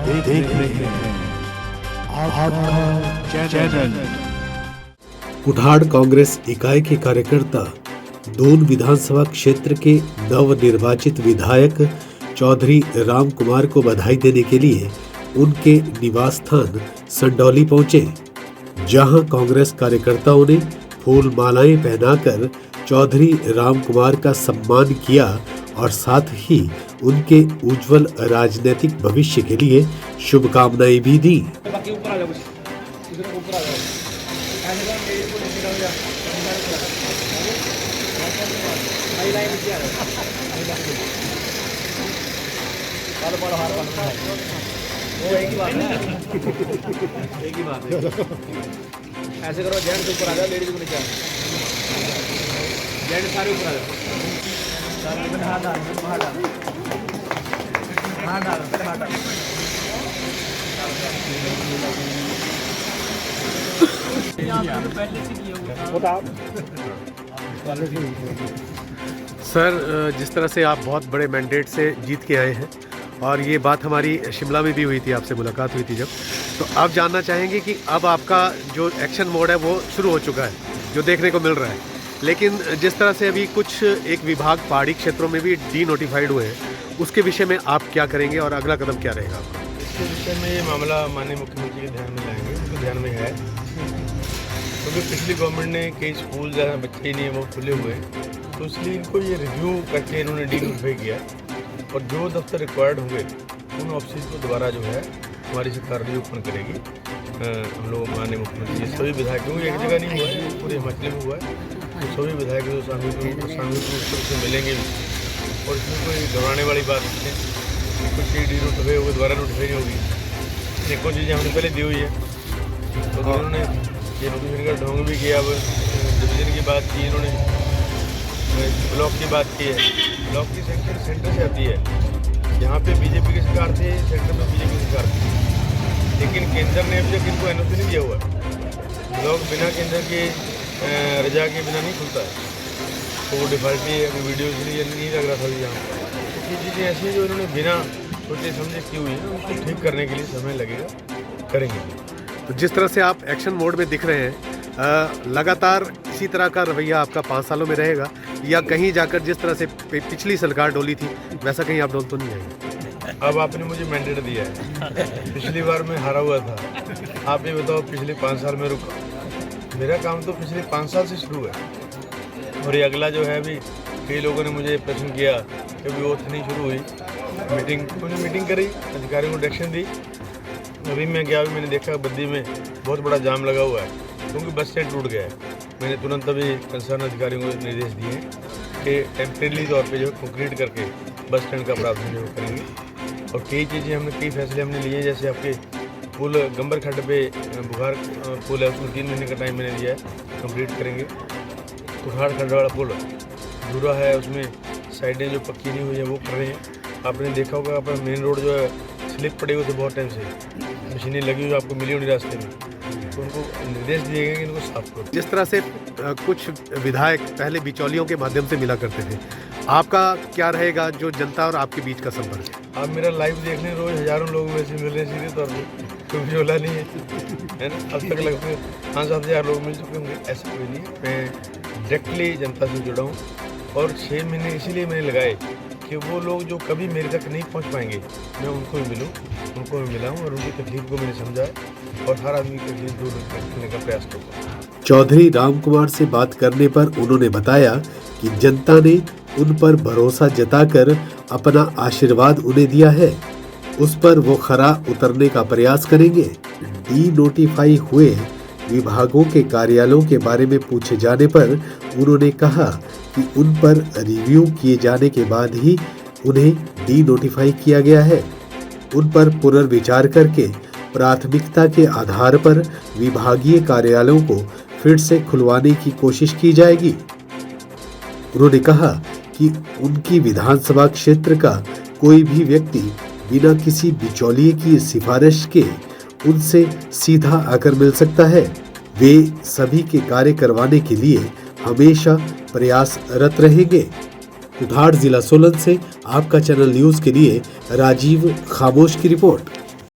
देख रहे हैं आपका चैनल। कुठाड़ कांग्रेस इकाई के कार्यकर्ता दून विधानसभा क्षेत्र के नवनिर्वाचित विधायक चौधरी राम कुमार को बधाई देने के लिए उनके निवास स्थान संडौली पहुंचे, जहां कांग्रेस कार्यकर्ताओं ने फूल मालाएं पहनाकर चौधरी राम कुमार का सम्मान किया और साथ ही उनके उज्जवल राजनीतिक भविष्य के लिए शुभकामनाएं भी दी। ऐसे करो, जेंट्स ऊपर आ जाओ, लेडीज को नीचे, जेंट्स सारे ऊपर आ जाओ। सर, जिस तरह से आप बहुत बड़े मैंडेट से जीत के आए हैं और ये बात हमारी शिमला में भी हुई थी, आपसे मुलाकात हुई थी जब, तो आप जानना चाहेंगे कि अब आपका जो एक्शन मोड है वो शुरू हो चुका है, जो देखने को मिल रहा है। लेकिन जिस तरह से अभी कुछ एक विभाग पहाड़ी क्षेत्रों में भी डी नोटिफाइड हुए हैं, उसके विषय में आप क्या करेंगे और अगला कदम क्या रहेगा आपका? इसके विषय में ये मामला माननीय मुख्यमंत्री के ध्यान में लाएंगे, उनके ध्यान में है, क्योंकि पिछली गवर्नमेंट ने कई स्कूल जहाँ बच्चे नहीं है वो खुले हुए हैं, तो इसलिए इनको ये रिव्यू करके इन्होंने डी नोटिफाई किया और जो दफ्तर रिक्वायर्ड होंगे उन ऑफिस को दोबारा जो है हमारी सरकार रिओपन करेगी। हम लोग माननीय मुख्यमंत्री सभी विधायकों एक जगह नहीं हुआ है, पूरे हिमाचल में हुआ है, तो सभी विधायक जो सामूहिक रूप से मिलेंगे भी, और इसमें कोई घबराने वाली बात नहीं है। कुछ चीज़ डी नोटिफाई होगी, दोबारा नोटिफाई नहीं होगी। एक चीज़ें हमने पहले दी हुई है, तो इन्होंने ये नोटिफिकेशन का ढोंग भी किया। अब डिवीजन की बात की इन्होंने, ब्लॉक की बात की है। ब्लॉक की सेक्शन सेंटर से आती है, यहाँ पे बीजेपी की सरकार थी, सेंटर में बीजेपी की सरकार थी, लेकिन केंद्र ने अभी तक इनको एनओसी नहीं दिया हुआ है। ब्लॉक बिना केंद्र के रजा के बिना नहीं खुलता है, तो वो डिफॉल्टी अभी वीडियो इसलिए नहीं लग रहा था अभी यहाँ। तो ये चीज़ें ऐसी हैं जो इन्होंने बिना सोचे समझे की हुई है, उनको ठीक करने के लिए समय लगेगा, करेंगे। तो जिस तरह से आप एक्शन मोड में दिख रहे हैं, लगातार इसी तरह का रवैया आपका 5 सालों में रहेगा, या कहीं जाकर जिस तरह से पिछली सरकार डोली थी वैसा कहीं आप डोल तो नहीं आएंगे? अब आपने मुझे मैंडेट दिया है, पिछली बार मैं हारा हुआ था, आप ये बताओ पिछले 5 साल में रुका। मेरा काम तो पिछले 5 साल से शुरू है, और ये अगला जो है, अभी कई लोगों ने मुझे प्रश्न किया कि अभी ओथ नहीं शुरू हुई, उन्होंने मीटिंग करी, अधिकारियों को डायरेक्शन दी। अभी मैं गया, अभी मैंने देखा बद्दी में बहुत बड़ा जाम लगा हुआ है, क्योंकि बस स्टैंड टूट गया है। मैंने तुरंत अभी कंसर्न अधिकारियों को निर्देश दिए हैं कि टेम्परेरी तौर पे जो कंक्रीट करके बस स्टैंड का प्रावधान जो करेंगे। और कई चीज़ें हमने, कई फैसले हमने लिए, जैसे आपके पुल गंबर खड्ड पे बुखार पुल है, उसमें 3 महीने का टाइम मैंने दिया है, कंप्लीट करेंगे। कुठाड़ खड्ड वाला पुल दूरा है, उसमें साइडें जो पक्की नहीं हुई है वो कर रहे हैं। आपने देखा होगा, अपना मेन रोड जो है स्लिप पड़े हुए थे बहुत टाइम से, मशीनें लगी हुई आपको मिली होनी रास्ते में, तो उनको निर्देश दिए गए कि इनको साफ करो। जिस तरह से कुछ विधायक पहले बिचौलियों के माध्यम से मिला करते थे, आपका क्या रहेगा जो जनता और आपके बीच का संपर्क है? आप मेरा लाइव देख लें, रोज हजारों लोग में से मिल रहे हैं सीधे तौर पर, कोई बिचौला नहीं है ना। अब तक लगभग 5-7 हज़ार लोग मिल चुके होंगे, ऐसा कोई नहीं है। मैं डायरेक्टली जनता से जुड़ा हूँ, और 6 महीने इसीलिए मैंने लगाए कि वो लोग जो कभी मेरे तक नहीं पहुंच पाएंगे, मैं उनको भी मिलूं, उनको भी मिला हूं, और उनकी तकलीफ को मैंने समझा है, और हर आदमी की तकलीफ दूर करने का प्रयास करूँगा। चौधरी राम कुमार से बात करने पर उन्होंने बताया कि जनता ने उन पर भरोसा जताकर अपना आशीर्वाद उन्हें दिया है, उस पर वो खरा उतरने का प्रयास करेंगे। डी नोटिफाई हुए विभागों के कार्यालयों के बारे में पूछे जाने पर उन्होंने कहा कि उन पर रिव्यू किए जाने के बाद ही उन्हें डी नोटिफाई किया गया है। उन पर पुनर्विचार करके प्राथमिकता के आधार पर विभागीय कार्यालयों को फिर से खुलवाने की कोशिश की जाएगी। उन्होंने कहा कि उनकी विधानसभा क्षेत्र का कोई भी व्यक्ति बिना किसी बिचौलिए की सिफारिश के उनसे सीधा आकर मिल सकता है। वे सभी के कार्य करवाने के लिए हमेशा प्रयासरत रहेंगे। कुठाड़ जिला सोलन से आपका चैनल न्यूज के लिए राजीव खामोश की रिपोर्ट।